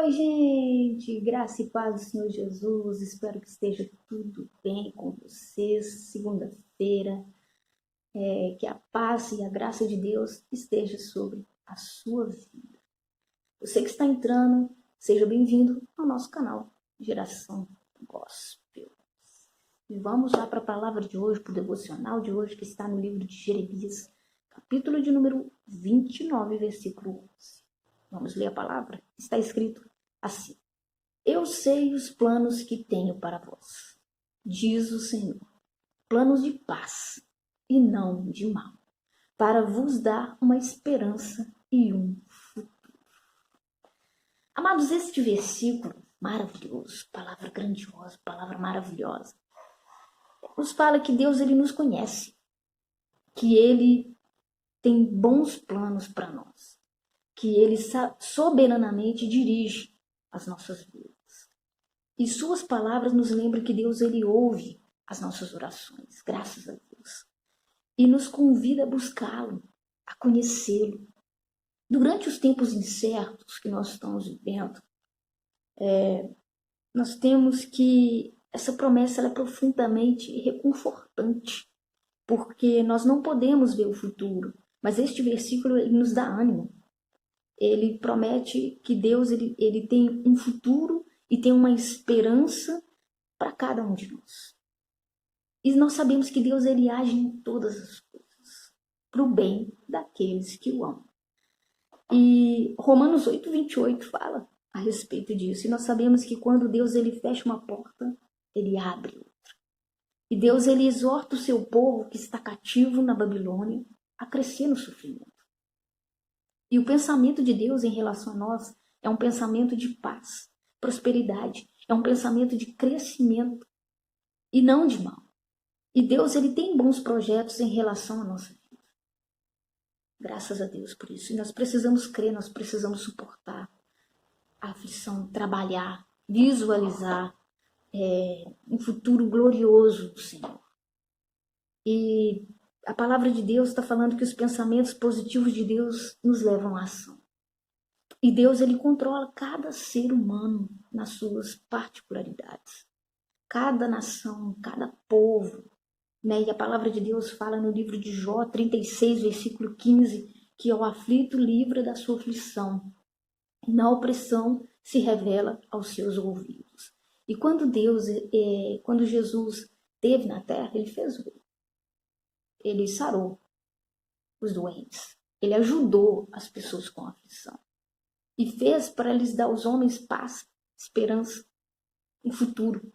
Oi, gente, graça e paz do Senhor Jesus. Espero que esteja tudo bem com vocês. Segunda-feira, que a paz e a graça de Deus esteja sobre a sua vida. Você que está entrando, seja bem-vindo ao nosso canal Geração Gospel. E vamos lá para a palavra de hoje, para o devocional de hoje, que está no livro de Jeremias, capítulo de número 29, versículo 11. Vamos ler a palavra? Está escrito assim: Eu sei os planos que tenho para vós, diz o Senhor, planos de paz e não de mal, para vos dar uma esperança e um futuro. Amados, este versículo maravilhoso, palavra grandiosa, palavra maravilhosa, nos fala que Deus ele nos conhece, que Ele tem bons planos para nós, que Ele soberanamente dirige as nossas vidas. E suas palavras nos lembram que Deus ele ouve as nossas orações, graças a Deus. E nos convida a buscá-lo, a conhecê-lo. Durante os tempos incertos que nós estamos vivendo, nós temos que essa promessa ela é profundamente reconfortante, porque nós não podemos ver o futuro, mas este versículo ele nos dá ânimo. Ele promete que Deus ele tem um futuro e tem uma esperança para cada um de nós. E nós sabemos que Deus ele age em todas as coisas, para o bem daqueles que o amam. E Romanos 8:28 fala a respeito disso. E nós sabemos que quando Deus ele fecha uma porta, ele abre outra. E Deus ele exorta o seu povo que está cativo na Babilônia a crescer no sofrimento. E o pensamento de Deus em relação a nós é um pensamento de paz, prosperidade, é um pensamento de crescimento e não de mal. E Deus ele tem bons projetos em relação à nossa vida. Graças a Deus por isso. E nós precisamos crer, nós precisamos suportar a aflição, trabalhar, visualizar um futuro glorioso do Senhor. E a palavra de Deus está falando que os pensamentos positivos de Deus nos levam à ação. E Deus ele controla cada ser humano nas suas particularidades. Cada nação, cada povo. Né? E a palavra de Deus fala no livro de Jó 36, versículo 15, que ao aflito livra da sua aflição, e na opressão se revela aos seus ouvidos. E quando quando Jesus esteve na terra, ele fez o bem. Ele sarou os doentes. Ele ajudou as pessoas com aflição. E fez para lhes dar aos homens paz, esperança, um futuro.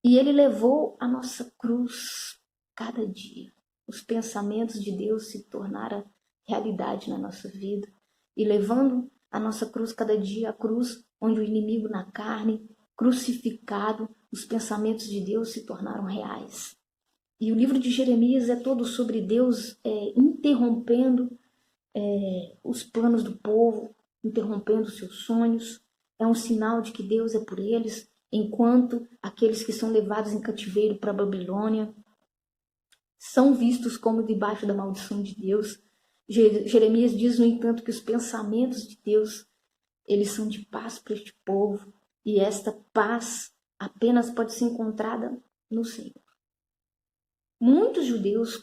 E ele levou a nossa cruz cada dia. Os pensamentos de Deus se tornaram realidade na nossa vida. E levando a nossa cruz cada dia, a cruz onde o inimigo na carne, crucificado, os pensamentos de Deus se tornaram reais. E o livro de Jeremias é todo sobre Deus interrompendo os planos do povo, interrompendo seus sonhos. É um sinal de que Deus é por eles, enquanto aqueles que são levados em cativeiro para a Babilônia são vistos como debaixo da maldição de Deus. Jeremias diz, no entanto, que os pensamentos de Deus, eles são de paz para este povo, e esta paz apenas pode ser encontrada no Senhor. Muitos judeus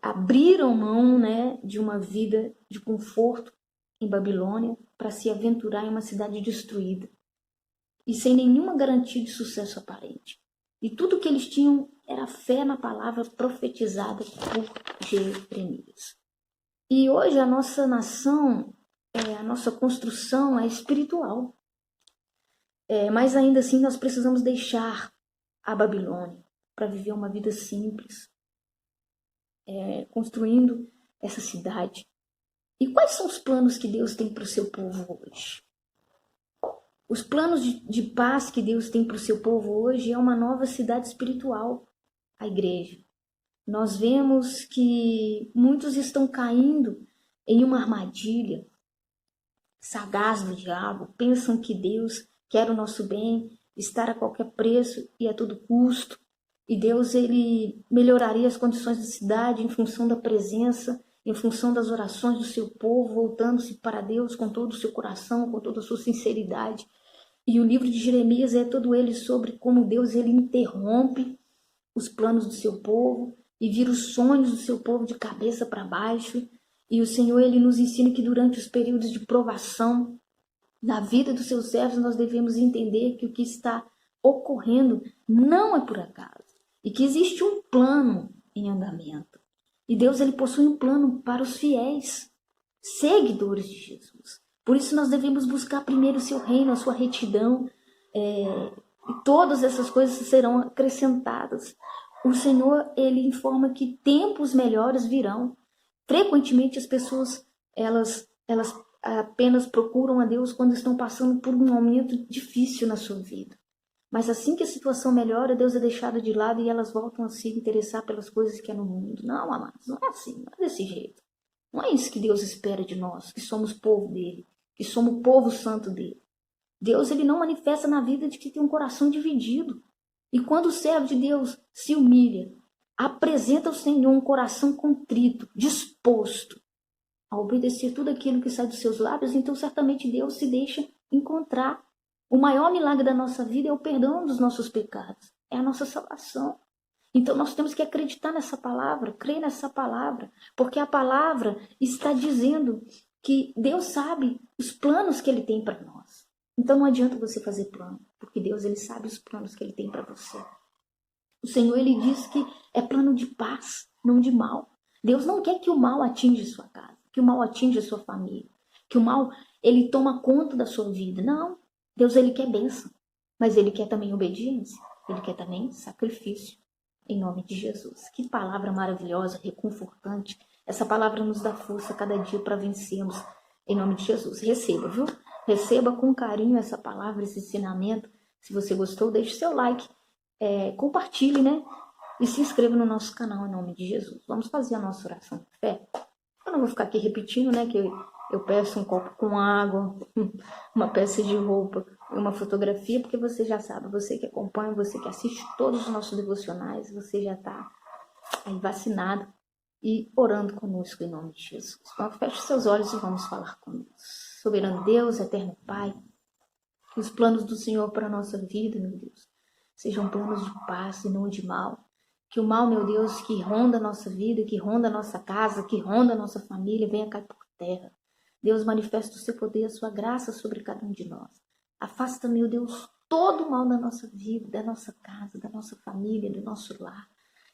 abriram mão, né, de uma vida de conforto em Babilônia para se aventurar em uma cidade destruída e sem nenhuma garantia de sucesso aparente. E tudo que eles tinham era fé na palavra profetizada por Jeremias. E hoje a nossa nação, a nossa construção é espiritual. Mas ainda assim nós precisamos deixar a Babilônia para viver uma vida simples, construindo essa cidade. E quais são os planos que Deus tem para o seu povo hoje? Os planos de paz que Deus tem para o seu povo hoje é uma nova cidade espiritual, a igreja. Nós vemos que muitos estão caindo em uma armadilha sagaz do diabo, pensam que Deus quer o nosso bem, estar a qualquer preço e a todo custo. E Deus ele melhoraria as condições da cidade em função da presença em função das orações do seu povo, voltando-se para Deus com todo o seu coração, com toda a sua sinceridade. E o livro de Jeremias é todo ele sobre como Deus ele interrompe os planos do seu povo e vira os sonhos do seu povo de cabeça para baixo. E o Senhor ele nos ensina que durante os períodos de provação na vida dos seus servos nós devemos entender que o que está ocorrendo não é por acaso e que existe um plano em andamento. E Deus ele possui um plano para os fiéis, seguidores de Jesus. Por isso nós devemos buscar primeiro o seu reino, a sua retidão, e todas essas coisas serão acrescentadas. O Senhor ele informa que tempos melhores virão. Frequentemente as pessoas elas apenas procuram a Deus quando estão passando por um momento difícil na sua vida. Mas assim que a situação melhora, Deus é deixado de lado e elas voltam a se interessar pelas coisas que é no mundo. Não, amados, não é assim, não é desse jeito. Não é isso que Deus espera de nós, que somos povo dele, que somos povo santo dele. Deus ele não manifesta na vida de que tem um coração dividido. E quando o servo de Deus se humilha, apresenta ao Senhor um coração contrito, disposto a obedecer tudo aquilo que sai dos seus lábios, então certamente Deus se deixa encontrar. O maior milagre da nossa vida é o perdão dos nossos pecados, é a nossa salvação. Então nós temos que acreditar nessa palavra, crer nessa palavra, porque a palavra está dizendo que Deus sabe os planos que ele tem para nós. Então não adianta você fazer plano, porque Deus ele sabe os planos que ele tem para você. O Senhor ele diz que é plano de paz, não de mal. Deus não quer que o mal atinja sua casa, que o mal atinja sua família, que o mal ele toma conta da sua vida. Não, Deus ele quer bênção, mas ele quer também obediência, ele quer também sacrifício, em nome de Jesus. Que palavra maravilhosa, reconfortante. Essa palavra nos dá força cada dia para vencermos, em nome de Jesus. Receba, viu? Receba com carinho essa palavra, esse ensinamento. Se você gostou, deixe seu like, compartilhe, né? E se inscreva no nosso canal, em nome de Jesus. Vamos fazer a nossa oração de fé. Eu não vou ficar aqui repetindo, né? Que eu peço um copo com água, uma peça de roupa, uma fotografia, porque você já sabe, você que acompanha, você que assiste todos os nossos devocionais, você já está aí vacinado e orando conosco em nome de Jesus. Então feche seus olhos e vamos falar com Deus. Soberano Deus, eterno Pai, que os planos do Senhor para a nossa vida, meu Deus, sejam planos de paz e não de mal. Que o mal, meu Deus, que ronda a nossa vida, que ronda a nossa casa, que ronda a nossa família, venha cair por terra. Deus, manifesta o seu poder, a sua graça sobre cada um de nós. Afasta, meu Deus, todo o mal da nossa vida, da nossa casa, da nossa família, do nosso lar.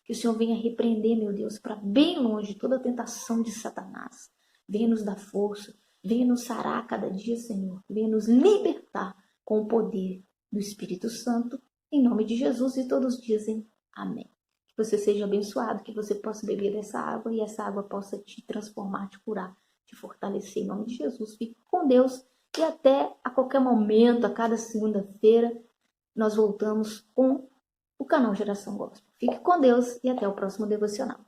Que o Senhor venha repreender, meu Deus, para bem longe toda a tentação de Satanás. Venha nos dar força, venha nos sarar cada dia, Senhor. Venha nos libertar com o poder do Espírito Santo. Em nome de Jesus, e todos dizem amém. Que você seja abençoado, que você possa beber dessa água e essa água possa te transformar, te curar, te fortalecer. Em nome de Jesus, fique com Deus e até a qualquer momento, a cada segunda-feira, nós voltamos com o canal Geração Gospel. Fique com Deus e até o próximo devocional.